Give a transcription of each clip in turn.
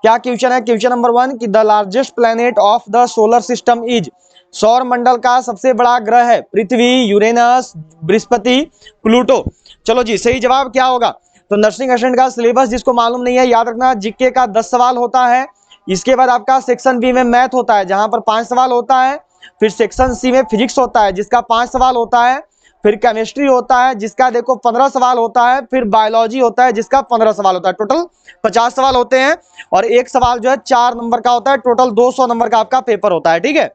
क्या क्वेश्चन है? Question number 1 कि the largest planet of the solar system is, सौर मंडल का सबसे बड़ा ग्रह है पृथ्वी, यूरेनस, बृहस्पति, प्लूटो। चलो जी, सही जवाब क्या होगा? तो नर्सिंग असिस्टेंट का सिलेबस जिसको मालूम नहीं है याद रखना, जीके का 10 सवाल होता है। इसके बाद आपका सेक्शन बी में मैथ होता है जहां पर 5 सवाल होता है। फिर सेक्शन सी में फिजिक्स होता है जिसका 5 सवाल होता है। फिर केमिस्ट्री होता है जिसका देखो 15 सवाल होता है। फिर बायोलॉजी होता है जिसका 15 सवाल होता है। टोटल 50 सवाल होते हैं और एक सवाल जो है 4 नंबर का होता है। टोटल 200 नंबर का आपका पेपर होता है। ठीक है,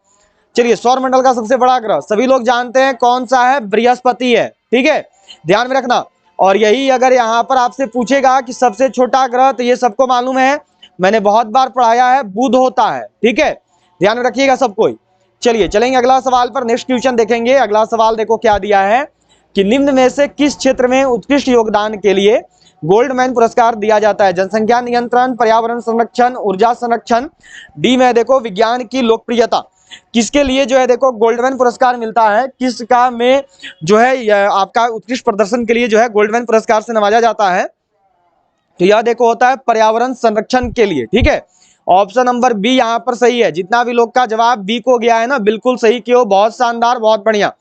चलिए, सौर मंडल का सबसे बड़ा ग्रह सभी लोग जानते हैं कौन सा है? बृहस्पति है। ठीक है, ध्यान में रखना। और यही अगर यहां पर आपसे पूछेगा कि सबसे छोटा ग्रह, तो ये सबको मालूम है, मैंने बहुत बार पढ़ाया है, बुध होता है। ठीक है, ध्यान में रखिएगा सब कोई। चलिए चलेंगे अगला सवाल पर, नेक्स्ट क्वेश्चन देखेंगे। अगला सवाल देखो क्या दिया है कि निम्न में से किस क्षेत्र में उत्कृष्ट योगदान के लिए गोल्डमैन पुरस्कार दिया जाता है? जनसंख्या नियंत्रण, पर्यावरण संरक्षण, ऊर्जा संरक्षण। डी में देखो विज्ञान की लोकप्रियता। किसके लिए जो है देखो गोल्डमैन पुरस्कार मिलता है? किसका में जो है आपका उत्कृष्ट प्रदर्शन के लिए जो है गोल्डमैन पुरस्कार से नवाजा जाता है? तो यह देखो होता है पर्यावरण संरक्षण के लिए। ठीक है, ऑप्शन नंबर बी यहाँ पर सही है। जितना भी लोग का जवाब बी को गया है ना, बिल्कुल सही क्यों, बहुत शानदार, बहुत बढ़िया।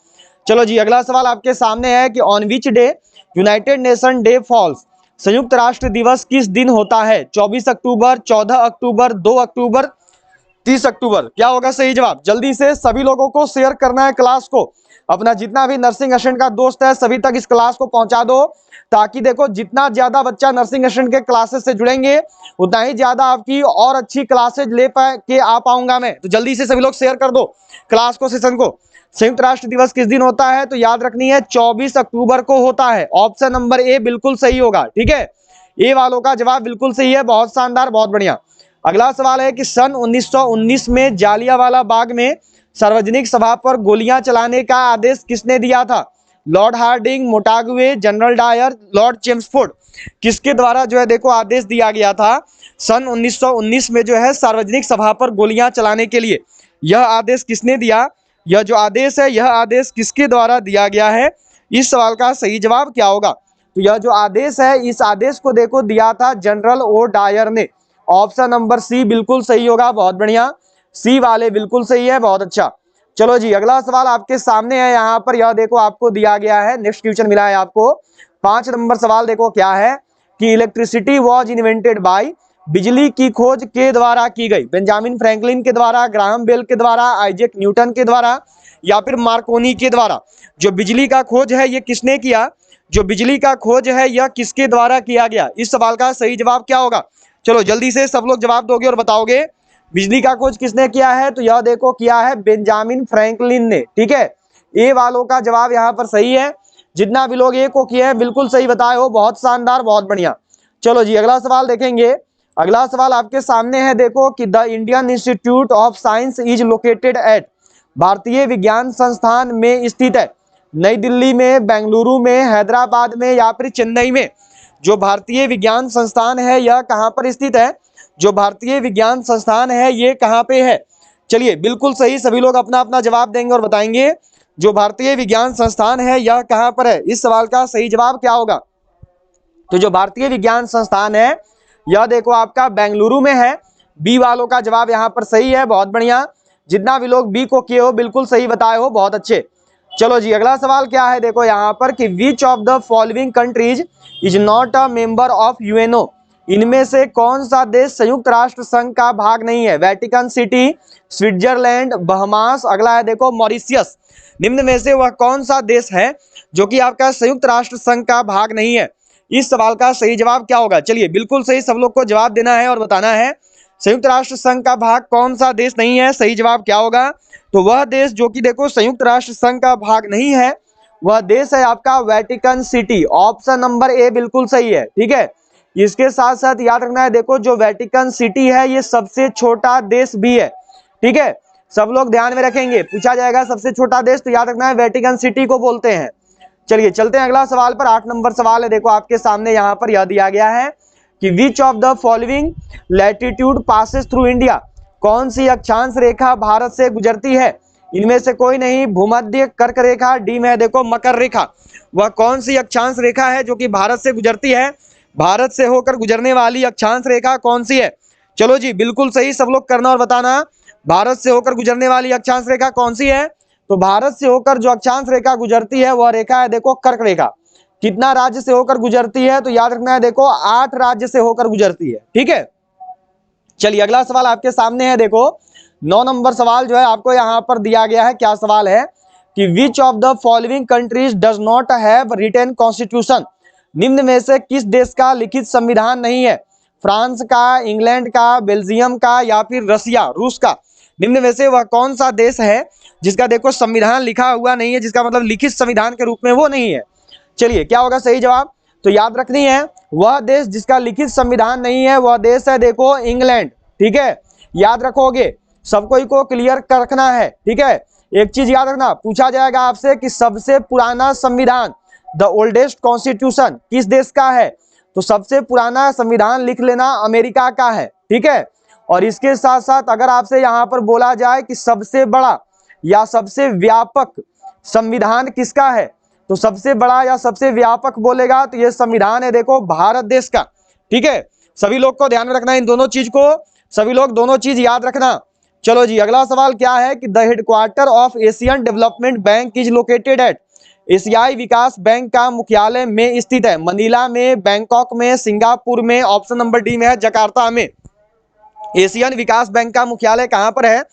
चलो जी, अगला सवाल आपके सामने है कि on which day United Nation day falls, संयुक्त राष्ट्र दिवस किस दिन होता है? 24 अक्टूबर, 14 अक्टूबर, 2 अक्टूबर, 30 अक्टूबर। क्या होगा सही जवाब? जल्दी से सभी लोगों को शेयर करना है क्लास को, अपना जितना भी नर्सिंग असिस्टेंट का दोस्त है सभी तक इस क्लास को पहुंचा दो, ताकि देखो जितना ज्यादा बच्चा नर्सिंग असिस्टेंट के क्लासेस से जुड़ेंगे उतना ही ज्यादा आपकी और अच्छी क्लासेज ले के आ पाऊंगा मैं। तो जल्दी से सभी लोग शेयर कर दो क्लास को, सेशन को। संयुक्त राष्ट्र दिवस किस दिन होता है? तो याद रखनी है 24 अक्टूबर को होता है। ऑप्शन नंबर ए बिल्कुल सही होगा। ठीक है, ए वालों का जवाब बिल्कुल सही है, बहुत शानदार, बहुत बढ़िया। अगला सवाल है कि सन 1919 में जालियांवाला बाग में सार्वजनिक सभा पर गोलियां चलाने का आदेश किसने दिया था? लॉर्ड हार्डिंग, मोटागवे, जनरल डायर, लॉर्ड चेम्सफोर्ड। किसके द्वारा जो है देखो आदेश दिया गया था सन 1919 में जो है सार्वजनिक सभा पर गोलियां चलाने के लिए? यह आदेश किसने दिया? यह जो आदेश है, यह आदेश किसके द्वारा दिया गया है? इस सवाल का सही जवाब क्या होगा? तो यह जो आदेश है, इस आदेश को देखो दिया था जनरल ओ डायर ने। ऑप्शन नंबर सी बिल्कुल सही होगा, बहुत बढ़िया, सी वाले बिल्कुल सही है, बहुत अच्छा। चलो जी, अगला सवाल आपके सामने है। यहाँ पर यह देखो आपको दिया गया है, नेक्स्ट क्वेश्चन मिला है आपको। 5 नंबर सवाल देखो क्या है कि इलेक्ट्रिसिटी वॉज इन्वेंटेड बाय, बिजली की खोज के द्वारा की गई? बेंजामिन फ्रैंकलिन के द्वारा, ग्राहम बेल के द्वारा, आइजैक न्यूटन के द्वारा, या फिर मार्कोनी के द्वारा? जो बिजली का खोज है ये किसने किया? जो बिजली का खोज है यह किसके द्वारा किया गया? इस सवाल का सही जवाब क्या होगा? चलो जल्दी से सब लोग जवाब दोगे और बताओगे बिजली का खोज किसने किया है? तो यह देखो किया है बेंजामिन फ्रैंकलिन ने। ठीक है, ए वालों का जवाब यहाँ पर सही है। जितना भी लोग ए को किए हैं बिल्कुल सही बताए हो, बहुत शानदार, बहुत बढ़िया। चलो जी, अगला सवाल देखेंगे। अगला सवाल आपके सामने है देखो कि the Indian institute of science is located at, भारतीय विज्ञान संस्थान में स्थित है नई दिल्ली में, बेंगलुरु में, हैदराबाद में, या फिर चेन्नई में? जो भारतीय विज्ञान संस्थान है यह कहां पर स्थित है? जो भारतीय विज्ञान संस्थान है ये कहां पे है? चलिए बिल्कुल सही, सभी लोग अपना अपना जवाब देंगे और बताएंगे जो भारतीय विज्ञान संस्थान है यह कहां पर है। इस सवाल का सही जवाब क्या होगा? तो जो भारतीय विज्ञान संस्थान है यह देखो आपका बेंगलुरु में है। बी वालों का जवाब यहाँ पर सही है, बहुत बढ़िया। जितना भी लोग बी को किए हो बिल्कुल सही बताए हो, बहुत अच्छे। चलो जी, अगला सवाल क्या है देखो यहाँ पर कि which of the following countries is not a member of UNO, इनमें से कौन सा देश संयुक्त राष्ट्र संघ का भाग नहीं है? वेटिकन सिटी, स्विट्जरलैंड, बहमास, अगला है देखो मॉरिशियस। निम्न में से वह कौन सा देश है जो कि आपका संयुक्त राष्ट्र संघ का भाग नहीं है? इस सवाल का सही जवाब क्या होगा? चलिए बिल्कुल सही, सब लोग को जवाब देना है और बताना है संयुक्त राष्ट्र संघ का भाग कौन सा देश नहीं है। सही जवाब क्या होगा? तो वह देश जो कि देखो संयुक्त राष्ट्र संघ का भाग नहीं है वह देश है आपका Vatican city. Option number A बिल्कुल सही है। ठीक है, इसके साथ साथ याद रखना है देखो जो वेटिकन सिटी है ये सबसे छोटा देश भी है। ठीक है, सब लोग ध्यान में रखेंगे, पूछा जाएगा सबसे छोटा देश तो याद रखना है वेटिकन सिटी को बोलते हैं। चलिए चलते हैं अगला सवाल पर। 8 नंबर सवाल है देखो आपके सामने, यहाँ पर यह दिया गया है कि which of the following latitude passes through India, कौन सी अक्षांश रेखा भारत से गुजरती है? इनमें से कोई नहीं, भूमध्य कर्क रेखा, डी में है देखो मकर रेखा। वह कौन सी अक्षांश रेखा है जो कि भारत से गुजरती है? भारत से होकर गुजरने वाली अक्षांश रेखा कौन सी है? चलो जी बिल्कुल सही, सब लोग करना और बताना। भारत से होकर गुजरने वाली अक्षांश रेखा कौन सी है? तो भारत से होकर जो अक्षांश रेखा गुजरती है वह रेखा है देखो कर्क रेखा। कितना राज्य से होकर गुजरती है? तो याद रखना है देखो 8 राज्य से होकर गुजरती है, ठीक है। चलिए अगला सवाल आपके सामने है, देखो 9 नंबर सवाल जो है आपको यहां पर दिया गया है। क्या सवाल है कि which of the following countries does not have written constitution? निम्न में से किस देश का लिखित संविधान नहीं है? फ्रांस का, इंग्लैंड का, बेल्जियम का या फिर रसिया, रूस का? निम्न में से वह कौन सा देश है जिसका देखो संविधान लिखा हुआ नहीं है, जिसका मतलब लिखित संविधान के रूप में वो नहीं है? चलिए क्या होगा सही जवाब? तो याद रखनी है, वह देश जिसका लिखित संविधान नहीं है वह देश है देखो इंग्लैंड, ठीक है। याद रखोगे, सबको को क्लियर कर रखना है, ठीक है। एक चीज याद रखना, पूछा जाएगा आपसे कि सबसे पुराना संविधान, द ओल्डेस्ट कॉन्स्टिट्यूशन किस देश का है? तो सबसे पुराना संविधान लिख लेना अमेरिका का है, ठीक है। और इसके साथ साथ अगर आपसे यहां पर बोला जाए कि सबसे बड़ा या सबसे व्यापक संविधान किसका है, तो सबसे बड़ा या सबसे व्यापक बोलेगा तो ये संविधान है देखो भारत देश का, ठीक है। सभी लोग को ध्यान में रखना इन दोनों चीज को, सभी लोग दोनों चीज याद रखना। चलो जी अगला सवाल क्या है कि the headquarter of Asian development bank is located at? एशियाई विकास बैंक का मुख्यालय में स्थित है मनीला में, बैंकॉक में, सिंगापुर में, ऑप्शन नंबर डी में है जकार्ता में। एशियन विकास बैंक का मुख्यालय कहां पर है?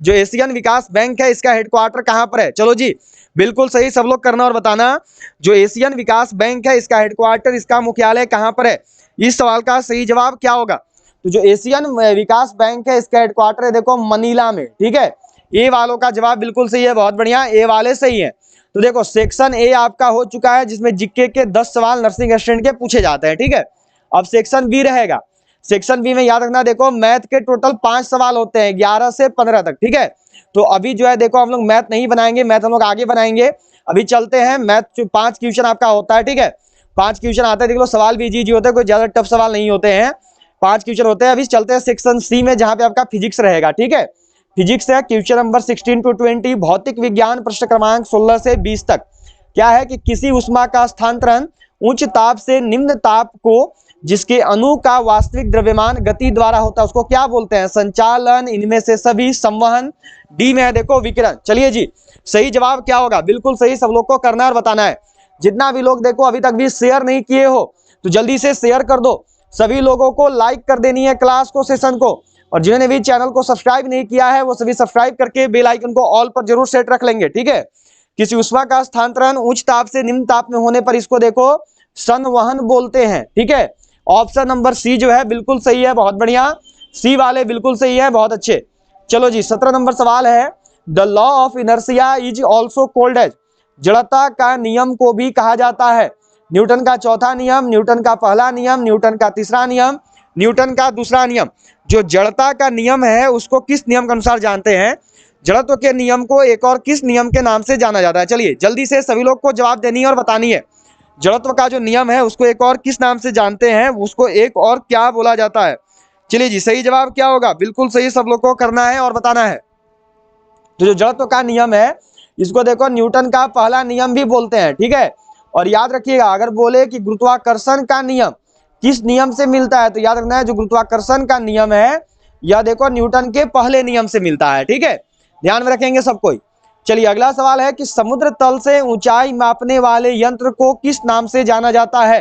जो एशियन विकास बैंक है इसका हेडक्वार्टर कहां पर है? चलो जी बिल्कुल सही, सब लोग करना और बताना। जो एशियन विकास बैंक है इसका हेडक्वार्टर, इसका मुख्यालय कहां पर है? इस सवाल का सही जवाब क्या होगा? तो जो एशियन विकास बैंक है इसका हेडक्वार्टर है देखो मनीला में, ठीक है। ए वालों का जवाब बिल्कुल सही है, बहुत बढ़िया, ए वाले सही है। तो देखो सेक्शन ए आपका हो चुका है जिसमें जीके के 10 सवाल नर्सिंग असिस्टेंट के पूछे जाते हैं, ठीक है। अब सेक्शन बी रहेगा। सेक्शन बी में याद रखना देखो मैथ के टोटल 5 सवाल होते हैं 11 से 15 तक, ठीक है। तो अभी जो है देखो हम लोग मैथ नहीं बनाएंगे, मैथ हम लोग आगे बनाएंगे। अभी चलते हैं, मैथ 5 क्वेश्चन आपका होता है, ठीक है। 5 क्वेश्चन आते हैं, देख लो सवाल भी इजी होते हैं, कोई ज्यादा टफ सवाल नहीं होते हैं, 5 क्वेश्चन होते हैं। अभी चलते हैं सेक्शन सी में जहां पे आपका फिजिक्स रहेगा, ठीक है। फिजिक्स है क्वेश्चन नंबर 16 to 20, भौतिक विज्ञान प्रश्न क्रमांक 16 से 20 तक। क्या है कि किसी उष्मा का स्थानांतरण उच्च ताप से निम्न ताप को जिसके अणु का वास्तविक द्रव्यमान गति द्वारा होता है उसको क्या बोलते हैं? संचालन, इनमें से सभी, संवहन, डी में है देखो विकिरण। चलिए जी सही जवाब क्या होगा? बिल्कुल सही, सब लोग को करना और बताना है। जितना भी लोग देखो अभी तक भी शेयर नहीं किए हो तो जल्दी से शेयर कर दो, सभी लोगों को लाइक कर देनी है क्लास को, सेशन को। और जिन्होंने भी चैनल को सब्सक्राइब नहीं किया है वो सभी सब्सक्राइब करके बेल आइकन को ऑल पर जरूर सेट रख लेंगे, ठीक है। किसी उष्मा का स्थानांतरण उच्च ताप से निम्न ताप में होने पर इसको देखो संवहन बोलते हैं, ठीक है। ऑप्शन नंबर सी जो है बिल्कुल सही है, बहुत बढ़िया, सी वाले बिल्कुल सही है, बहुत अच्छे। चलो जी 17 नंबर सवाल है, the law of inertia is also called as? जड़ता का नियम को भी कहा जाता है न्यूटन का चौथा नियम, न्यूटन का पहला नियम, न्यूटन का तीसरा नियम, न्यूटन का दूसरा नियम। जो जड़ता का नियम है उसको किस नियम के अनुसार जानते हैं? जड़त्व के नियम को एक और किस नियम के नाम से जाना जाता है? चलिए जल्दी से सभी लोग को जवाब देनी है और बतानी है। जड़त्व का जो नियम है उसको एक और किस नाम से जानते हैं, उसको एक और क्या बोला जाता है? चलिए जी सही जवाब क्या होगा? बिल्कुल सही, सब लोग को करना है और बताना है। तो जो जड़त्व का नियम है इसको देखो न्यूटन का पहला नियम भी बोलते हैं, ठीक है। और याद रखिएगा अगर बोले कि गुरुत्वाकर्षण का नियम किस नियम से मिलता है तो याद रखना है जो गुरुत्वाकर्षण का नियम है यह देखो न्यूटन के पहले नियम से मिलता है, ठीक है। ध्यान में रखेंगे सब कोई। चलिए अगला सवाल है कि समुद्र तल से ऊंचाई मापने वाले यंत्र को किस नाम से जाना जाता है?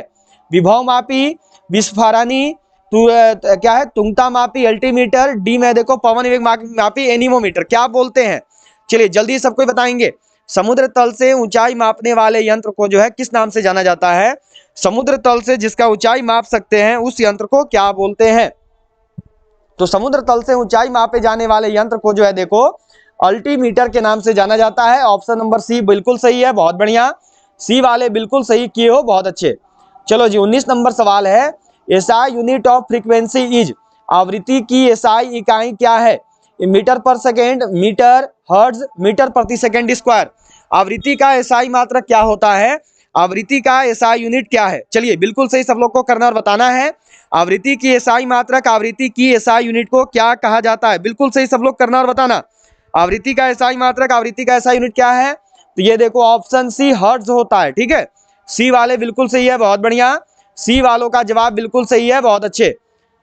विभव मापी, विस्फारणी, क्या है तुंगता मापी, अल्टीमीटर, डी में देखो पवन वेग मापी, एनीमोमीटर, क्या बोलते हैं? चलिए जल्दी सबको बताएंगे। समुद्र तल से ऊंचाई मापने वाले यंत्र को जो है किस नाम से जाना जाता है? समुद्र तल से जिसका ऊंचाई माप सकते हैं उस यंत्र को क्या बोलते हैं? तो समुद्र तल से ऊंचाई मापे जाने वाले यंत्र को जो है देखो अल्टीमीटर के नाम से जाना जाता है। ऑप्शन नंबर सी बिल्कुल सही है, बहुत बढ़िया, सी वाले बिल्कुल सही किए हो, बहुत अच्छे। चलो जी 19 नंबर सवाल है, SI unit of frequency is? आवृत्ति की एसआई इकाई क्या है? मीटर पर सेकेंड, मीटर, हर्ट्ज, मीटर प्रति सेकेंड स्क्वायर। आवृत्ति का एसआई मात्रक क्या होता है? आवृत्ति का एसआई यूनिट क्या है? चलिए बिल्कुल सही, सब लोग को करना और बताना है। आवृत्ति की एसआई मात्रक, आवृत्ति की एसआई यूनिट को क्या कहा जाता है? बिल्कुल सही, सब लोग करना और बताना। आवृत्ति का एसआई मात्रक, आवृत्ति का एसआई यूनिट क्या है? तो ये देखो ऑप्शन सी हर्ट्ज होता है, ठीक है। सी वाले बिल्कुल सही है, बहुत बढ़िया, सी वालों का जवाब बिल्कुल सही है, बहुत अच्छे।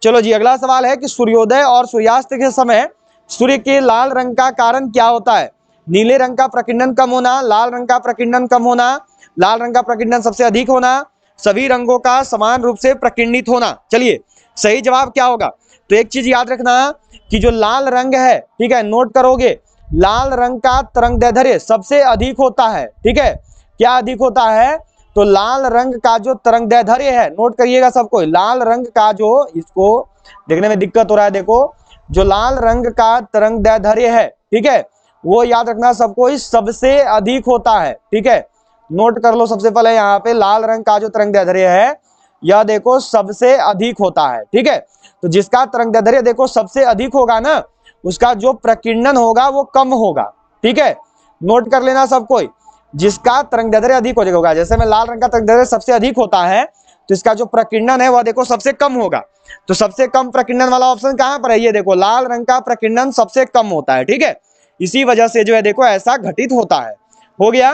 चलो जी, अगला सवाल है कि सूर्योदय और सूर्यास्त के समय सूर्य के लाल रंग का कारण क्या होता है? नीले रंग का प्रकीर्णन कम होना, लाल रंग का प्रकीर्णन कम होना, लाल रंग का प्रकीर्णन सबसे अधिक होना, सभी रंगों का समान रूप से प्रकीर्णित होना। चलिए सही जवाब क्या होगा? तो एक चीज याद रखना कि जो लाल रंग है, ठीक है, नोट करोगे, लाल रंग का तरंगदैर्ध्य सबसे अधिक होता है। ठीक है, क्या अधिक होता है? तो लाल रंग का जो तरंगदैर्ध्य है, नोट करिएगा सबको, लाल रंग का जो, इसको देखने में दिक्कत हो रहा है, देखो जो लाल रंग का तरंगदैर्ध्य है, ठीक है, वो याद रखना सबको, सबसे अधिक होता है। ठीक है, नोट कर लो सबसे पहले यहाँ पे, लाल रंग का जो तरंगदैर्ध्य है यह देखो सबसे अधिक होता है। ठीक है, तो जिसका तरंगदैर्ध्य देखो सबसे अधिक होगा ना, उसका जो प्रकीर्णन होगा वो कम होगा। ठीक है, नोट कर लेना सब कोई, जिसका तरंगदैर्ध्य अधिक हो जाएगा, जैसे में लाल रंग का तरंगदैर्ध्य सबसे अधिक होता है तो इसका जो प्रकीर्णन है वह देखो सबसे कम होगा। तो सबसे कम प्रकीर्णन वाला ऑप्शन कहां पर है? ये देखो, लाल रंग का प्रकीर्णन सबसे कम होता है। ठीक है, इसी वजह से जो है देखो ऐसा घटित होता है। हो गया,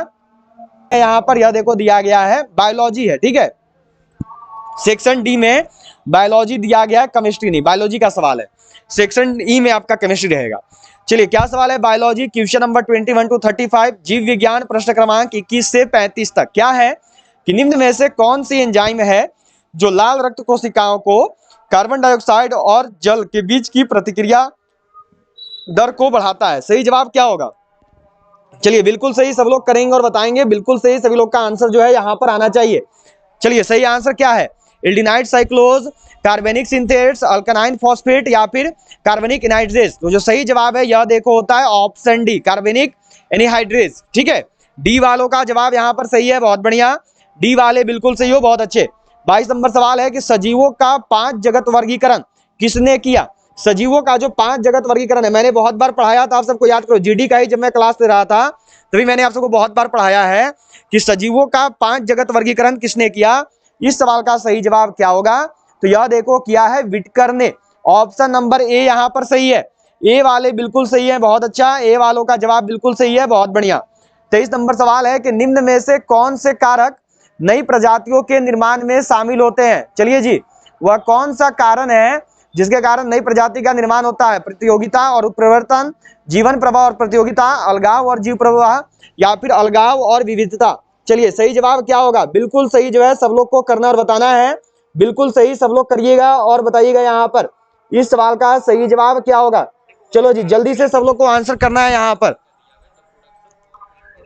यहां पर यह देखो दिया गया है बायोलॉजी है। ठीक है, सेक्शन डी में बायोलॉजी दिया गया है, केमिस्ट्री नहीं, बायोलॉजी का सवाल है। सेक्शन ई में आपका केमिस्ट्री रहेगा। चलिए क्या सवाल है? बायोलॉजी, क्वेश्चन नंबर 21 to 35, जीव विज्ञान, प्रश्न क्रमांक 21 से 35 तक। क्या है कि निम्न में से कौन सी एंजाइम है जो लाल रक्त कोशिकाओं को कार्बन डाइऑक्साइड और जल के बीच की प्रतिक्रिया दर को बढ़ाता है? सही जवाब क्या होगा? चलिए बिल्कुल सही सब लोग करेंगे और बताएंगे, बिल्कुल सही सभी लोग का आंसर जो है यहां पर आना चाहिए। चलिए सही आंसर क्या है? एल्डिनाइड साइक्लोज, कार्बनिक सिंथेट्स, अल्कनाइन फॉस्फेट या फिर कार्बनिक एनहाइड्रेज। तो जो सही जवाब है यह देखो होता है ऑप्शन डी, कार्बनिक एनहाइड्रेज। ठीक है, डी वालों का जवाब यहां पर सही है, बहुत बढ़िया, डी वाले बिल्कुल सही हो, बहुत अच्छे। 22 नंबर सवाल है कि सजीवों का 5 जगत वर्गीकरण किसने किया? सजीवों का जो 5 जगत वर्गीकरण है, मैंने बहुत बार पढ़ाया था, आप सबको याद करो, जीडी का ही जब मैं क्लास ले रहा था तभी मैंने आप सबको बहुत बार पढ़ाया है कि सजीवों का 5 जगत वर्गीकरण किसने किया। इस सवाल का सही जवाब क्या होगा? तो यह देखो किया है विटकर ने। ऑप्शन नंबर ए यहां पर सही है, ए वाले बिल्कुल सही है, बहुत अच्छा, ए वालों का जवाब बिल्कुल सही है, बहुत बढ़िया। 23 नंबर सवाल है कि निम्न में से कौन से कारक नई प्रजातियों के निर्माण में शामिल होते हैं? चलिए जी, वह कौन सा कारण है जिसके कारण नई प्रजाति का निर्माण होता है? प्रतियोगिता और उत्परिवर्तन, जीवन प्रवाह और प्रतियोगिता, अलगाव और जीव प्रवाह या फिर अलगाव और विविधता। चलिए सही जवाब क्या होगा? बिल्कुल सही जो है सब लोग को करना और बताना है, बिल्कुल सही सब लोग करिएगा और बताइएगा यहाँ पर इस सवाल का सही जवाब क्या होगा। चलो जी जल्दी से सब लोग को आंसर करना है यहाँ पर।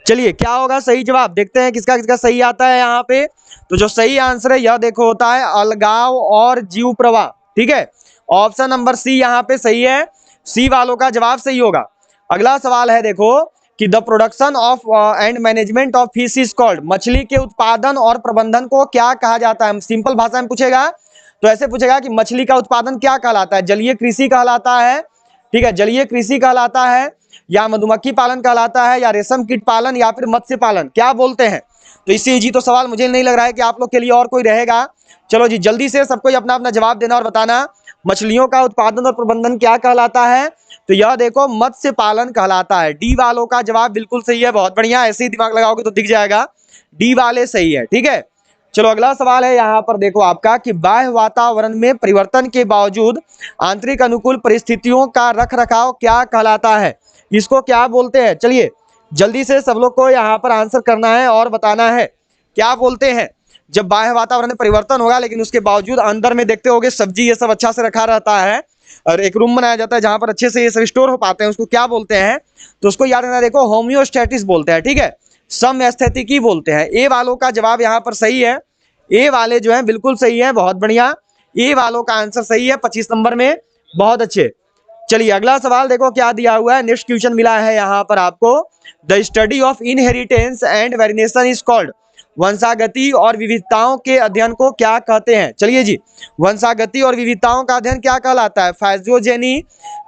चलिए क्या होगा सही जवाब, देखते हैं किसका किसका सही आता है यहाँ पे। तो जो सही आंसर है यह देखो होता है अलगाव और जीव प्रवाह। ठीक है, ऑप्शन नंबर सी यहाँ पे सही है, सी वालों का जवाब सही होगा। अगला सवाल है देखो कि the production of and management of fish is called, मछली के उत्पादन और प्रबंधन को क्या कहा जाता है? सिंपल भाषा में पूछेगा तो ऐसे पूछेगा कि मछली का उत्पादन क्या कहलाता है? जलीय कृषि कहलाता है, ठीक है, जलीय कृषि कहलाता है या मधुमक्खी पालन कहलाता है या रेशम कीट पालन या फिर मत्स्य पालन, क्या बोलते हैं? तो इससे इजी तो सवाल मुझे नहीं लग रहा है कि आप लोग के लिए और कोई रहेगा। चलो जी जल्दी से सबको अपना अपना जवाब देना और बताना, मछलियों का उत्पादन और प्रबंधन क्या कहलाता है? तो यह देखो मत्स्य पालन कहलाता है। डी वालों का जवाब बिल्कुल सही है, बहुत बढ़िया, ऐसे ही दिमाग लगाओगे तो दिख जाएगा, डी वाले सही है। ठीक है, चलो अगला सवाल है यहाँ पर देखो आपका कि बाह्य वातावरण में परिवर्तन के बावजूद आंतरिक अनुकूल परिस्थितियों का रखरखाव क्या कहलाता है? इसको क्या बोलते हैं? चलिए जल्दी से सब लोग को यहाँ पर आंसर करना है और बताना है क्या बोलते हैं। जब बाह्य वातावरण में परिवर्तन होगा लेकिन उसके बावजूद अंदर में देखते होगे सब्जी ये सब अच्छा से रखा रहता है और एक रूम बनाया जाता है जहां पर अच्छे से ये सब स्टोर हो पाते हैं, उसको क्या बोलते हैं? तो उसको याद रखना, देखो होम्योस्टेटिस बोलते हैं। ठीक है, समस्थैतिकी बोलते हैं। ए वालों का जवाब यहाँ पर सही है, ए वाले जो है बिल्कुल सही है, बहुत बढ़िया, ए वालों का आंसर सही है 25 नंबर में, बहुत अच्छे। चलिए अगला सवाल देखो क्या दिया हुआ है, नेक्स्ट क्वेश्चन मिला है यहाँ पर आपको, the study of inheritance and variation is called, वंशागति और विविधताओं के अध्ययन को क्या कहते हैं? चलिए जी, वंशागति और विविधताओं का अध्ययन क्या कहलाता है? फाइजियोजेनी,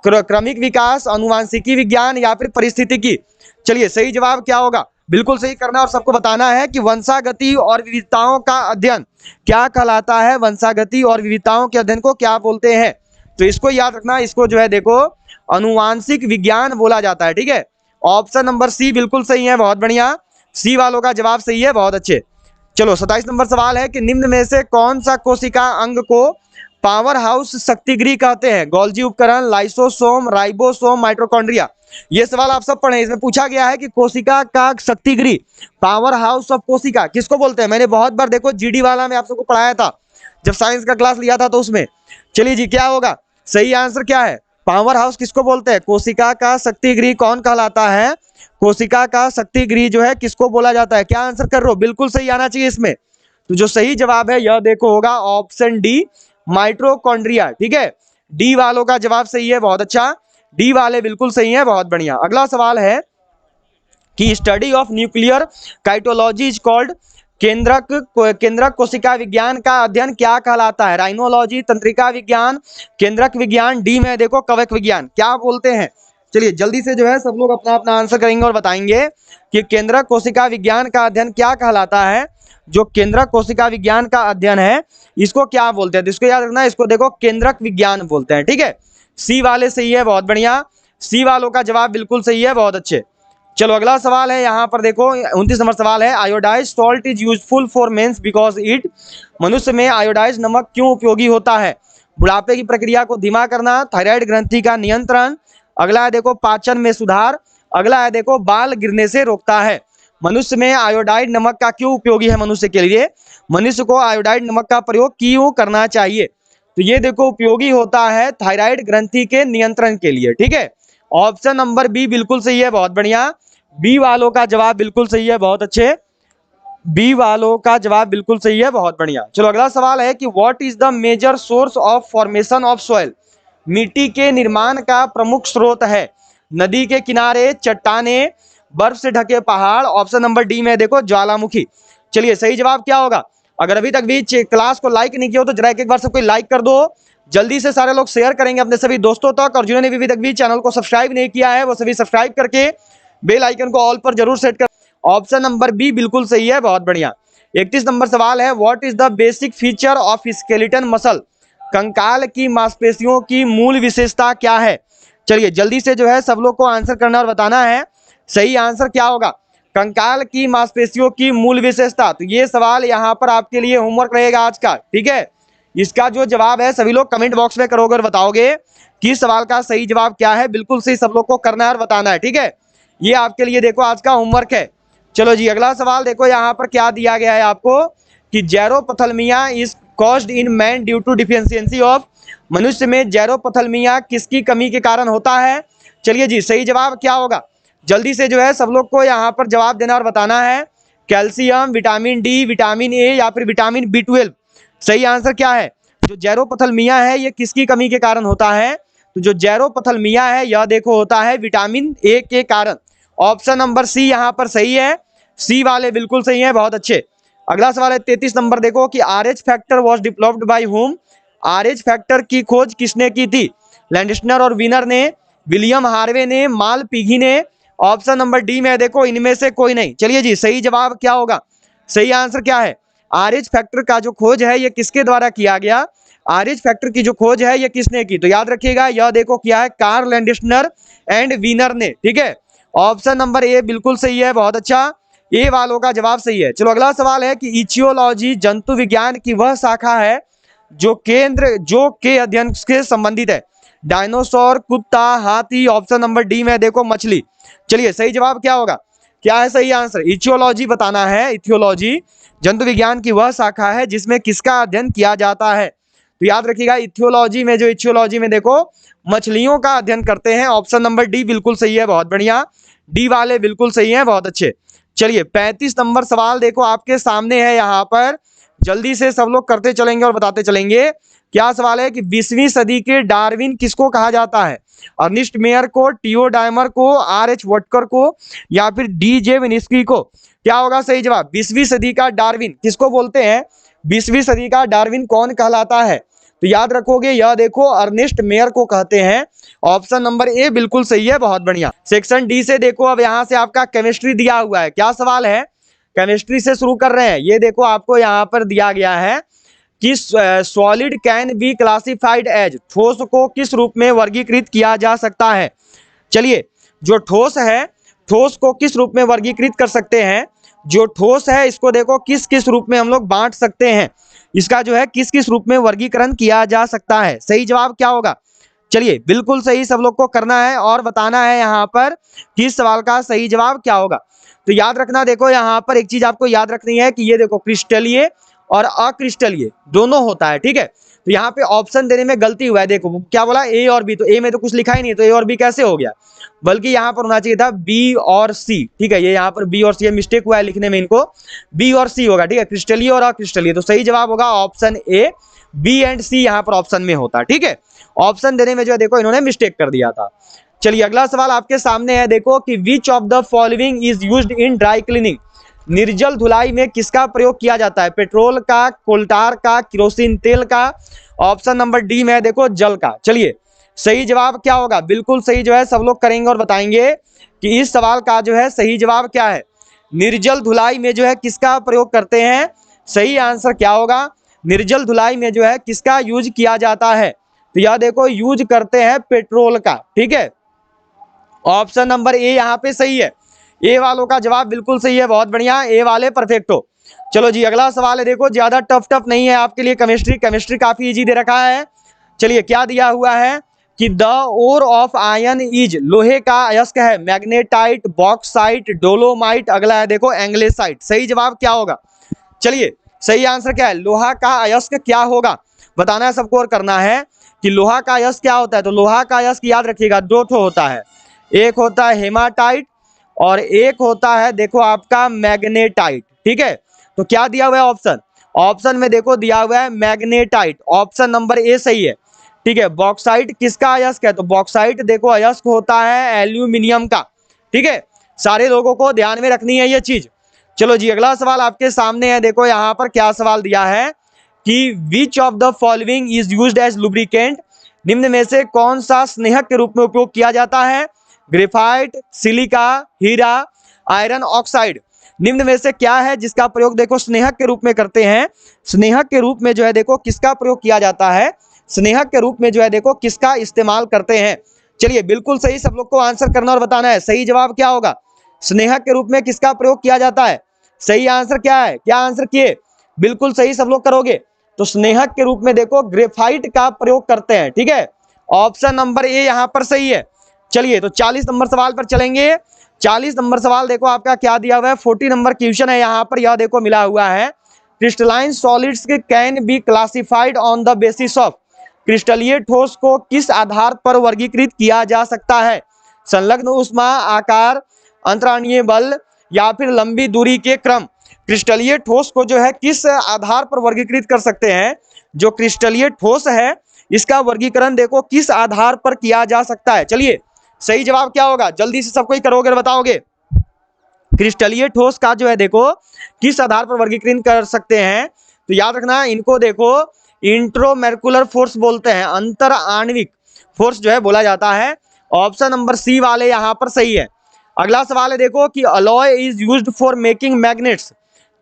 क्रमिक विकास, अनुवांशिकी विज्ञान या फिर परिस्थितिकी। चलिए सही जवाब क्या होगा? बिल्कुल सही करना और सबको बताना है कि वंशागति और विविधताओं का अध्ययन क्या कहलाता है? वंशागति और विविधताओं के अध्ययन को क्या बोलते हैं? तो इसको याद रखना, इसको जो है देखो अनुवांशिक विज्ञान बोला जाता है। ठीक है, ऑप्शन नंबर सी बिल्कुल सही है, बहुत बढ़िया, सी वालों का जवाब सही है, बहुत अच्छे। चलो 27 नंबर सवाल है कि निम्न में से कौन सा कोशिका अंग को पावर हाउस शक्तिगृह कहते हैं? गोल्जी उपकरण, लाइसोसोम, राइबोसोम, माइटोकॉन्ड्रिया। ये सवाल आप सब पढ़े, इसमें पूछा गया है कि कोशिका का शक्तिगृह, पावर हाउस ऑफ कोशिका किसको बोलते हैं? मैंने बहुत बार देखो जीडी वाला में आप सबको पढ़ाया था, जब साइंस का क्लास लिया था तो उसमें। चलिए जी, क्या होगा सही आंसर? क्या है? पावर हाउस किसको बोलते हैं? कोशिका का शक्तिगृह कौन कहलाता है? कोशिका का शक्तिगृह जो है किसको बोला जाता है? क्या आंसर कर रहे हो? बिल्कुल सही आना चाहिए इसमें। तो जो सही जवाब है यह देखो होगा ऑप्शन डी, माइटोकॉन्ड्रिया। ठीक है, डी वालों का जवाब सही है, बहुत अच्छा, डी वाले बिल्कुल सही है, बहुत बढ़िया। अगला सवाल है कि study of nuclear cytology is called, केंद्रक कोशिका विज्ञान का अध्ययन क्या कहलाता है? राइनोलॉजी, तंत्रिका विज्ञान, केंद्रक विज्ञान, डी में देखो कवक विज्ञान, क्या बोलते हैं? चलिए जल्दी से जो है सब लोग अपना अपना आंसर करेंगे और बताएंगे कि केंद्रक कोशिका विज्ञान का अध्ययन क्या कहलाता है। जो केंद्रक कोशिका विज्ञान का अध्ययन है इसको क्या बोलते हैं? तो इसको याद रखना है, इसको देखो केंद्रक विज्ञान बोलते हैं। ठीक है, सी वाले सही है, बहुत बढ़िया, सी वालों का जवाब बिल्कुल सही है, बहुत अच्छे। चलो अगला सवाल है, यहाँ पर देखो 29 नंबर सवाल है, iodised salt is useful for mens because it, मनुष्य में आयोडाइज नमक क्यों उपयोगी होता है? बुढ़ापे की प्रक्रिया को धीमा करना, थायराइड ग्रंथि का नियंत्रण, अगला है देखो पाचन में सुधार, अगला है देखो बाल गिरने से रोकता है। मनुष्य में आयोडाइड नमक का क्यों उपयोगी है? मनुष्य के लिए, मनुष्य को आयोडाइड नमक का प्रयोग क्यों करना चाहिए? तो ये देखो उपयोगी होता है थायराइड ग्रंथि के नियंत्रण के लिए। ठीक है, ऑप्शन नंबर बी बिल्कुल सही है, बहुत बढ़िया, बी वालों का जवाब बिल्कुल सही है, बहुत अच्छे, बी वालों का जवाब बिल्कुल सही है, बहुत बढ़िया। चलो अगला सवाल है कि what is the major source of formation of soil, मिट्टी के निर्माण का प्रमुख स्रोत है? नदी के किनारे, चट्टाने, बर्फ से ढके पहाड़, ऑप्शन नंबर डी में देखो ज्वालामुखी। चलिए सही जवाब क्या होगा? अगर अभी तक भी क्लास को लाइक नहीं किया हो तो जरा एक बार सबको लाइक कर दो, जल्दी से सारे लोग शेयर करेंगे अपने सभी दोस्तों तक, और जिन्होंने अभी तक भी चैनल को सब्सक्राइब नहीं किया है वो सभी सब्सक्राइब करके बेल आइकन को ऑल पर जरूर सेट कर। ऑप्शन नंबर बी बिल्कुल सही है, बहुत बढ़िया। 31 नंबर सवाल है, what is the basic feature of skeleton muscle, कंकाल की मांसपेशियों की मूल विशेषता क्या है? चलिए जल्दी से जो है सब लोग को आंसर करना और बताना है, सही आंसर क्या होगा? कंकाल की मांसपेशियों की मूल विशेषता। तो ये सवाल यहाँ पर आपके लिए होमवर्क रहेगा आज का। ठीक है, इसका जो जवाब है सभी लोग कमेंट बॉक्स में करोगे और बताओगे कि सवाल का सही जवाब क्या है, बिल्कुल सही सब लोग को करना है और बताना है। ठीक है, ये आपके लिए देखो आज का होमवर्क है। चलो जी अगला सवाल देखो, यहाँ पर क्या दिया गया है आपको कि xerophthalmia is caused in man due to deficiency of, मनुष्य में जेरोपथलमिया किसकी कमी के कारण होता है? चलिए जी सही जवाब क्या होगा? जल्दी से जो है सब लोग को यहाँ पर जवाब देना और बताना है, calcium, vitamin D, vitamin A या फिर विटामिन बी12। सही आंसर क्या है? जो जेरोपथलमिया है ये किसकी कमी के कारण होता है? तो जो जेरोपथलमिया है यह देखो होता है विटामिन ए के कारण। ऑप्शन नंबर सी यहाँ पर सही है, सी वाले बिल्कुल सही है, बहुत अच्छे। अगला सवाल है 33 नंबर देखो कि RH factor was developed by whom, RH factor की खोज किसने की थी? लैंडस्टर और विनर ने, विलियम हार्वे ने, माल पिघी ने, ऑप्शन नंबर डी में देखो इनमें से कोई नहीं। चलिए जी सही जवाब क्या होगा? सही आंसर क्या है? आरएच फैक्टर का जो खोज है ये किसके द्वारा किया गया? आरएच फैक्टर की जो खोज है ये किसने की? तो याद रखिएगा यह देखो क्या है, कार्ल लैंडस्टर एंड विनर ने। ठीक है, ऑप्शन नंबर ए बिल्कुल सही है, बहुत अच्छा, ए वालों का जवाब सही है। चलो अगला सवाल है कि इचियोलॉजी जंतु विज्ञान की वह शाखा है जो के अध्ययन से संबंधित है? डायनासोर, कुत्ता, हाथी, ऑप्शन नंबर डी में देखो मछली। चलिए सही जवाब क्या होगा? क्या है सही आंसर? इथियोलॉजी बताना है। इथियोलॉजी जंतु विज्ञान की वह शाखा है जिसमें किसका अध्ययन किया जाता है? तो याद रखिएगा इथियोलॉजी में देखो मछलियों का अध्ययन करते हैं। ऑप्शन नंबर डी बिल्कुल सही है, बहुत बढ़िया, डी वाले बिल्कुल सही है, बहुत अच्छे। चलिए 35 नंबर सवाल देखो आपके सामने है, यहाँ पर जल्दी से सब लोग करते चलेंगे और बताते चलेंगे। क्या सवाल है कि 20वीं सदी के डार्विन किसको कहा जाता है? अर्निस्ट मेयर को, टीओ डायमर को, आरएच वटकर को या फिर डीजे विनिस्की को? क्या होगा सही जवाब? 20वीं सदी का डार्विन किसको बोलते हैं? 20वीं सदी का डार्विन कौन कहलाता है? तो याद रखोगे यह देखो अर्नेस्ट मेयर को कहते हैं। ऑप्शन नंबर ए बिल्कुल सही है, बहुत बढ़िया। सेक्शन डी से देखो, अब यहाँ से आपका केमिस्ट्री दिया हुआ है। क्या सवाल है? केमिस्ट्री से शुरू कर रहे हैं। ये देखो आपको यहाँ पर दिया गया है कि solid can be classified as, ठोस को किस रूप में वर्गीकृत किया जा सकता है? चलिए जो ठोस है, ठोस को किस रूप में वर्गीकृत कर सकते हैं? जो ठोस है इसको देखो किस किस रूप में हम लोग बांट सकते हैं? इसका जो है किस किस रूप में वर्गीकरण किया जा सकता है? सही जवाब क्या होगा? चलिए बिल्कुल सही सब लोग को करना है और बताना है यहाँ पर कि इस सवाल का सही जवाब क्या होगा। तो याद रखना, देखो यहाँ पर एक चीज आपको याद रखनी है कि ये देखो क्रिस्टलीय और अक्रिस्टलीय दोनों होता है, ठीक है। तो यहाँ पे ऑप्शन देने में गलती हुआ है, देखो क्या बोला ए और बी, तो ए में तो कुछ लिखा ही नहीं, तो ए और बी कैसे हो गया, बल्कि यहाँ पर होना चाहिए था बी और सी, ठीक है। ये यहाँ पर बी और सी मिस्टेक हुआ है लिखने में, इनको बी और सी होगा, ठीक है, क्रिस्टलीय और अक्रिस्टलीय। तो सही जवाब होगा ऑप्शन ए, बी एंड सी यहाँ पर ऑप्शन में होता, ठीक है। ऑप्शन देने में जो है देखो इन्होंने मिस्टेक कर दिया था। चलिए अगला सवाल आपके सामने है, देखो कि which of the following is used in dry cleaning? निर्जल धुलाई में किसका प्रयोग किया जाता है? पेट्रोल का, कोल्टार का, केरोसिन तेल का? ऑप्शन नंबर डी में है देखो जल का। चलिए सही जवाब क्या होगा? बिल्कुल सही जो है सब लोग करेंगे और बताएंगे कि इस सवाल का जो है सही जवाब क्या है। निर्जल धुलाई में जो है किसका प्रयोग करते हैं? सही आंसर क्या होगा? निर्जल धुलाई में जो है किसका यूज किया जाता है? तो यह देखो यूज करते हैं पेट्रोल का, ठीक है। ऑप्शन नंबर ए यहाँ पे सही है, ए वालों का जवाब बिल्कुल सही है, बहुत बढ़िया, ए वाले परफेक्ट हो। चलो जी अगला सवाल है, देखो ज्यादा टफ नहीं है आपके लिए, केमिस्ट्री काफी इजी दे रखा है। चलिए क्या दिया हुआ है कि the ore of iron is, लोहे का अयस्क है, मैग्नेटाइट, बॉक्साइट, डोलोमाइट, अगला है देखो एंग्लेसाइट। सही जवाब क्या होगा? चलिए सही आंसर क्या है? लोहा का अयस्क क्या होगा बताना है सबको और करना है कि लोहा का अयस्क क्या होता है। तो लोहा का अयस्क याद रखिएगा दो ठो होता है, एक होता है हेमाटाइट और एक होता है देखो आपका मैग्नेटाइट, ठीक है। तो क्या दिया हुआ है ऑप्शन? ऑप्शन में देखो दिया हुआ है मैग्नेटाइट, ऑप्शन नंबर ए सही है, ठीक है। बॉक्साइट किसका अयस्क है? तो बॉक्साइट देखो अयस्क होता है एल्यूमिनियम का, ठीक है। सारे लोगों को ध्यान में रखनी है ये चीज। चलो जी अगला सवाल आपके सामने है, देखो यहाँ पर क्या सवाल दिया है कि which of the following is used as lubricant? निम्न में से कौन सा स्नेहक के रूप में उपयोग किया जाता है? ग्रेफाइट, सिलिका, हीरा, आयरन ऑक्साइड। निम्न में से क्या है जिसका प्रयोग देखो स्नेहक के रूप में करते हैं? स्नेहक के रूप में जो है देखो किसका प्रयोग किया जाता है? स्नेहक के रूप में जो है देखो किसका इस्तेमाल करते हैं? चलिए बिल्कुल सही सब लोग को आंसर करना और बताना है सही जवाब क्या होगा। स्नेहक के रूप में किसका प्रयोग किया जाता है? सही आंसर क्या है? क्या आंसर किए? बिल्कुल सही सब लोग करोगे। तो स्नेहक के रूप में देखो ग्रेफाइट का प्रयोग करते हैं, ठीक है। ऑप्शन नंबर ए यहाँ पर सही है। चलिए तो 40 नंबर सवाल पर चलेंगे। 40 नंबर सवाल देखो आपका क्या दिया हुआ है, 40 नंबर क्वेश्चन है यहाँ पर, यह देखो मिला हुआ है crystalline solids can be classified on the basis of. क्रिस्टलीय ठोस को किस आधार पर वर्गीकृत किया जा सकता है? संलग्न ऊष्मा, आकार, अंतराणीय बल या फिर लंबी दूरी के क्रम। क्रिस्टलीय ठोस को जो है किस आधार पर वर्गीकृत कर सकते हैं? जो क्रिस्टलीय ठोस है इसका वर्गीकरण देखो किस आधार पर किया जा सकता है। चलिए सही जवाब क्या होगा? जल्दी से सबको ही करोगे और बताओगे। क्रिस्टलीय ठोस का जो है देखो किस आधार पर वर्गीकृत कर सकते हैं? तो याद रखना इनको देखो इंट्रोमैर्कुलर फोर्स बोलते हैं, अंतर आणविक फोर्स जो है बोला जाता है। ऑप्शन नंबर सी वाले यहाँ पर सही है। अगला सवाल है देखो कि alloy is used for making magnets.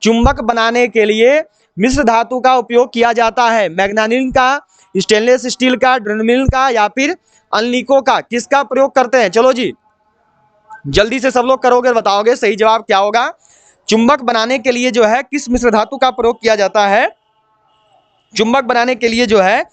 चुंबक बनाने के लिए मिश्र धातु का उपयोग किया जाता है, मैग्नीशियम का, स्टेनलेस स्टील का, ड्यूरेनियम का या फिर अल्निको का? किसका प्रयोग करते हैं? चलो जी जल्दी से सब लोग करोगे बताओगे सही जवाब क्या होगा। चुंबक बनाने के लिए जो है किस मिश्र धातु का प्रयोग किया जाता है? चुंबक बनाने के लिए जो है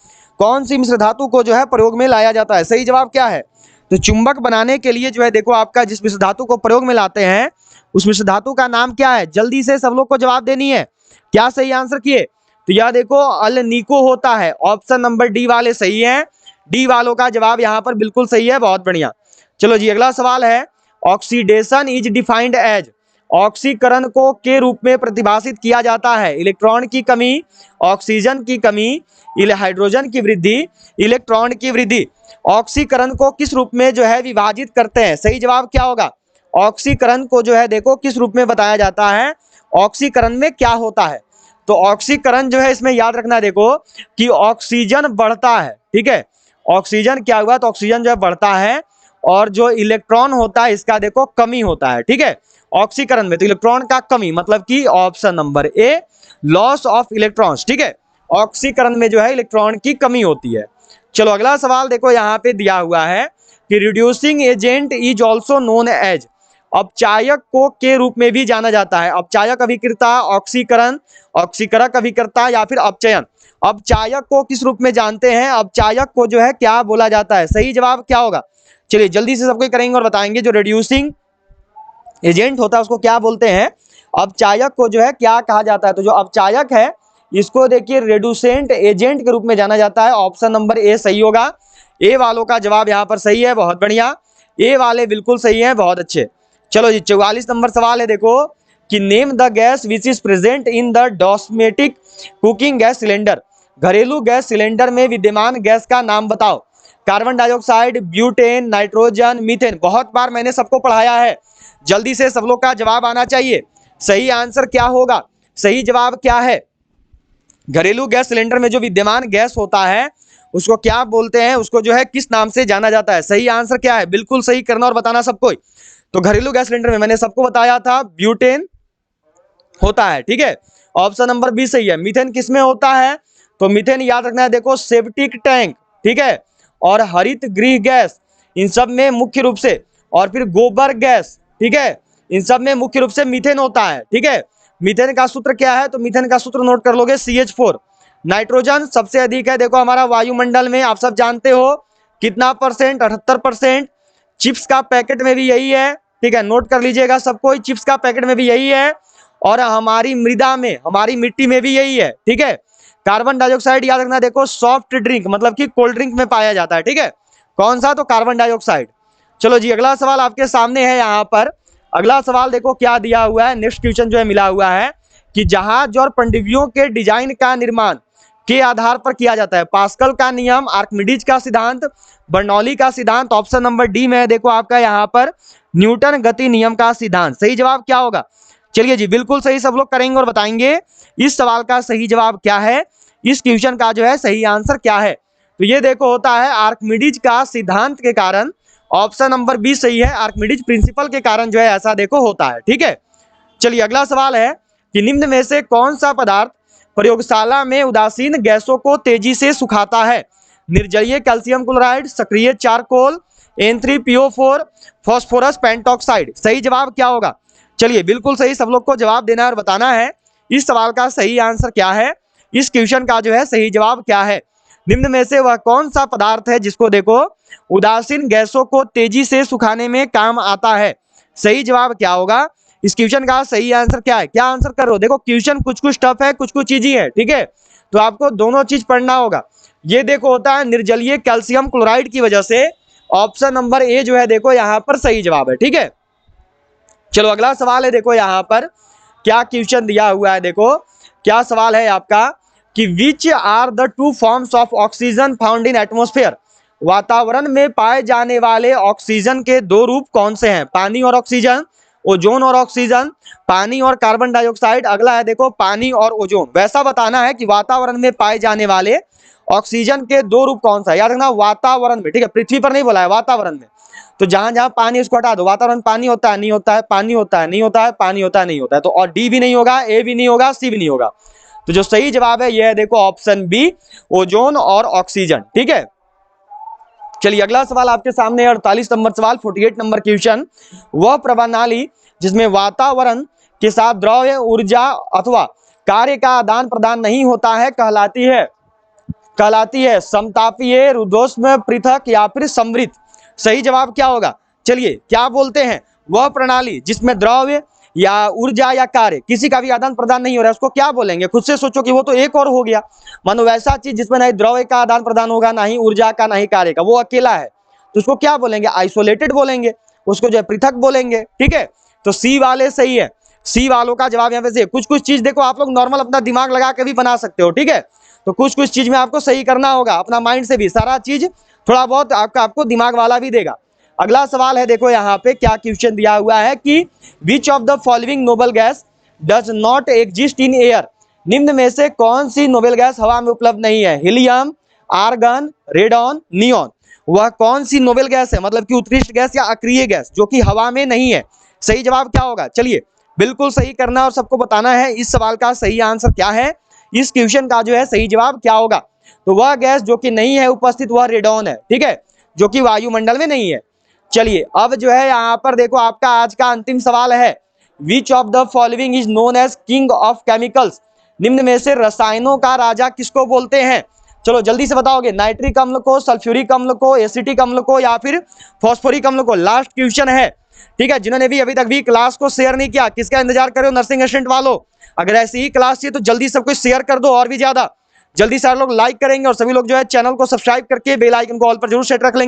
कौन सी मिश्र धातु को जो है प्रयोग में लाया जाता है? सही जवाब क्या है? तो चुंबक बनाने के लिए जो है देखो आपका जिस मिश्र धातु को प्रयोग में लाते हैं उस मिश्र धातु का नाम क्या है? जल्दी से सब लोग को जवाब देनी है। क्या सही आंसर किए? तो यह देखो अल्निको होता है। ऑप्शन नंबर डी वाले सही है, डी वालों का जवाब यहाँ पर बिल्कुल सही है, बहुत बढ़िया। चलो जी अगला सवाल है, ऑक्सीडेशन इज डिफाइंड एज। ऑक्सीकरण को के रूप में परिभाषित किया जाता है, इलेक्ट्रॉन की कमी, ऑक्सीजन की कमी, हाइड्रोजन की वृद्धि, इलेक्ट्रॉन की वृद्धि। ऑक्सीकरण को किस रूप में जो है विभाजित करते हैं? सही जवाब क्या होगा? ऑक्सीकरण को जो है देखो किस रूप में बताया जाता है? ऑक्सीकरण में क्या होता है? तो ऑक्सीकरण जो है इसमें याद रखना देखो कि ऑक्सीजन बढ़ता है, ठीक है। ऑक्सीजन क्या हुआ? तो ऑक्सीजन जो है बढ़ता है और जो इलेक्ट्रॉन होता है इसका देखो कमी होता है, ठीक है। ऑक्सीकरण में तो इलेक्ट्रॉन का कमी मतलब कि option number A loss of electrons, ठीक है। ऑक्सीकरण में जो है इलेक्ट्रॉन की कमी होती है। चलो अगला सवाल देखो यहाँ पे दिया हुआ है कि reducing agent is also known as. अपचायक को के रूप में भी जाना जाता है। अपचायक अभिक्रियता, ऑक्सीकरण, ऑक्सीकरक अभिक्रियता या फिर अपचयन। अपचायक को किस रूप में जानते हैं? अपचायक को जो है क्या बोला जाता है? सही जवाब क्या होगा? चलिए जल्दी से सबको करेंगे और बताएंगे। जो रिड्यूसिंग एजेंट होता है उसको क्या बोलते हैं? अपचायक को जो है क्या कहा जाता है? तो जो अपचायक है इसको देखिए रिड्यूसेंट एजेंट के रूप में जाना जाता है। ऑप्शन नंबर ए सही होगा। ए वालों का जवाब यहाँ पर सही है, बहुत बढ़िया। ए वाले बिल्कुल सही है, बहुत अच्छे। चलो जी 44 नंबर सवाल है, देखो कि name the gas which is present in the domestic cooking gas cylinder. घरेलू गैस सिलेंडर में विद्यमान गैस का नाम बताओ। Carbon dioxide, butane, nitrogen, methane. बहुत बार मैंने सबको पढ़ाया है, जल्दी से सब लोग का जवाब आना चाहिए। सही आंसर क्या होगा? सही जवाब क्या है? घरेलू गैस सिलेंडर में जो विद्यमान गैस होता है उसको क्या बोलते हैं? उसको जो है किस नाम से जाना जाता है? सही आंसर क्या है? बिल्कुल सही करना और बताना सबको। तो घरेलू गैस सिलेंडर में मैंने सबको बताया था ब्यूटेन होता है, ठीक है। ऑप्शन नंबर बी सही है। मीथेन किस में होता है? तो मीथेन याद रखना है, देखो सेप्टिक टैंक, ठीक है, और हरित गृह गैस, इन सब में मुख्य रूप से, और फिर गोबर गैस, ठीक है, इन सब में मुख्य रूप से मीथेन होता है, ठीक है। मीथेन का सूत्र क्या है? तो मीथेन का सूत्र नोट कर लोगे CH4। नाइट्रोजन सबसे अधिक है, देखो हमारा वायुमंडल में, आप सब जानते हो कितना परसेंट? 78%। चिप्स का पैकेट में भी यही है, ठीक है, नोट कर लीजिएगा सबको, चिप्स का पैकेट में भी यही है, और हमारी मृदा में, हमारी मिट्टी में भी यही है, ठीक है। कार्बन डाइऑक्साइड याद रखना, देखो सॉफ्ट ड्रिंक मतलब कि कोल्ड ड्रिंक में पाया जाता है, ठीक है। कौन सा? तो कार्बन डाइऑक्साइड। चलो जी अगला सवाल आपके सामने है यहाँ पर। अगला सवाल देखो क्या दिया हुआ है, नेक्स्ट क्वेश्चन जो है मिला हुआ है कि जहाज और पनडुब्बियों के डिजाइन का निर्माण के आधार पर किया जाता है। पास्कल का नियम, आर्किमिडीज का सिद्धांत, बर्नौली का सिद्धांत। ऑप्शन नंबर डी में देखो आपका यहाँ पर न्यूटन गति नियम का सिद्धांत। सही जवाब क्या होगा? चलिए जी बिल्कुल सही सब लोग करेंगे और बताएंगे इस सवाल का सही जवाब क्या है, इस क्वेश्चन का जो है सही आंसर क्या है। तो ये देखो होता है आर्किमिडीज का सिद्धांत के कारण। ऑप्शन नंबर बी सही है, आर्किमिडीज प्रिंसिपल के कारण जो है ऐसा देखो होता है, ठीक है। चलिए अगला सवाल है कि निम्न में से कौन सा पदार्थ प्रयोगशाला में उदासीन गैसों को तेजी से सुखाता है? निर्जलीय कैल्शियम क्लोराइड, सक्रिय चारकोल, N3PO4, फास्फोरस पेंटॉक्साइड। सही जवाब क्या होगा? चलिए बिल्कुल सही सब लोग को जवाब देना है और बताना है इस सवाल का सही आंसर क्या है, इस क्वेश्चन का जो है सही जवाब क्या है। निम्न में से वह कौन सा पदार्थ है जिसको देखो उदासीन गैसों को तेजी से सुखाने में काम आता है? सही जवाब क्या होगा? इस क्वेश्चन का सही आंसर क्या है? क्या आंसर कर रहे हो? देखो क्वेश्चन कुछ कुछ टफ है, कुछ कुछ इजी है, ठीक है, तो आपको दोनों चीज पढ़ना होगा। ये देखो होता है निर्जलीय कैल्शियम क्लोराइड की वजह से। ऑप्शन नंबर ए जो है देखो यहाँ पर सही जवाब है, ठीक है। चलो अगला सवाल है, देखो यहाँ पर क्या क्वेश्चन दिया हुआ है, देखो क्या सवाल है आपका कि which are the two forms of oxygen found in atmosphere. वातावरण में पाए जाने वाले ऑक्सीजन के दो रूप कौन से हैं? पानी और ऑक्सीजन, ओजोन और ऑक्सीजन, पानी और कार्बन डाइऑक्साइड। अगला है देखो पानी और ओजोन। वैसा बताना है कि वातावरण में पाए जाने वाले ऑक्सीजन के दो रूप कौन सा है। याद रखना वातावरण में, ठीक है, पृथ्वी पर नहीं बोला है, वातावरण में। तो जहां जहां पानी उसको हटा दो। वातावरण पानी होता है, नहीं होता है, पानी होता है, नहीं होता है, पानी होता है, नहीं होता है। तो और डी भी नहीं होगा, ए भी नहीं होगा, सी भी नहीं होगा। तो जो सही जवाब है यह है देखो ऑप्शन बी, ओजोन और ऑक्सीजन, ठीक है। चलिए अगला सवाल आपके सामने 48 नंबर सवाल, 48 नंबर क्वेश्चन। वह प्रणाली जिसमें वातावरण के साथ द्रव्य, ऊर्जा अथवा कार्य का आदान प्रदान नहीं होता है कहलाती है समतापीय, रुद्धोष्म, पृथक या फिर समृद्ध। सही जवाब क्या होगा? चलिए क्या बोलते हैं? वह प्रणाली जिसमें द्रव्य या ऊर्जा या कार्य किसी का भी आदान प्रदान नहीं हो रहा है उसको क्या बोलेंगे? खुद से सोचो कि वो तो एक और हो गया। मानो वैसा चीज जिसमें नहीं द्रव्य का आदान प्रदान होगा, ना ही ऊर्जा का, ना ही कार्य का, वो अकेला है, तो उसको क्या बोलेंगे? आइसोलेटेड बोलेंगे, उसको जो है पृथक बोलेंगे, ठीक है। तो सी वाले सही है, सी वालों का जवाब यहाँ पे सही है। कुछ कुछ चीज देखो आप लोग नॉर्मल अपना दिमाग लगा के भी बना सकते हो, ठीक है। तो कुछ कुछ चीज में आपको सही करना होगा अपना माइंड से भी, सारा चीज थोड़ा बहुत आपको दिमाग वाला भी देगा। अगला सवाल है देखो यहाँ पे क्या क्वेश्चन दिया हुआ है कि which of the following noble gas does not exist in air. निम्न में से कौन सी नोबेल गैस हवा में उपलब्ध नहीं है? Helium, argon, radon, neon. वह कौन सी नोबेल गैस है, मतलब कि उत्कृष्ट गैस या अक्रिय गैस जो कि हवा में नहीं है? सही जवाब क्या होगा? चलिए बिल्कुल सही करना और सबको बताना है इस सवाल का सही आंसर क्या है, इस क्वेश्चन का जो है सही जवाब क्या होगा। तो वह गैस जो कि नहीं है उपस्थित वह रेडॉन है, ठीक है, जो कि वायुमंडल में नहीं है। चलिए अब जो है यहाँ पर देखो आपका आज का अंतिम सवाल है, which of the following is known as king of chemicals, निम्न में से रसायनों का राजा किसको बोलते हैं? चलो जल्दी से बताओगे, नाइट्रिक अम्ल को, सल्फ्यूरिक अम्ल को, एसिटिक अम्ल को, या फिर फॉस्फोरिक अम्ल को? लास्ट क्वेश्चन है, ठीक है। जिन्होंने भी अभी तक भी क्लास को शेयर नहीं किया, किसका इंतजार कर रहे हो नर्सिंग असिस्टेंट वालों? अगर ऐसी ही क्लास चाहिए तो जल्दी सब कुछ शेयर कर दो, और भी ज्यादा जल्दी सारे लोग लाइक करेंगे, और सभी लोग जो है चैनल को सब्सक्राइब करके बेल आइकन को ऑल पर जरूर सेट रख लेंगे।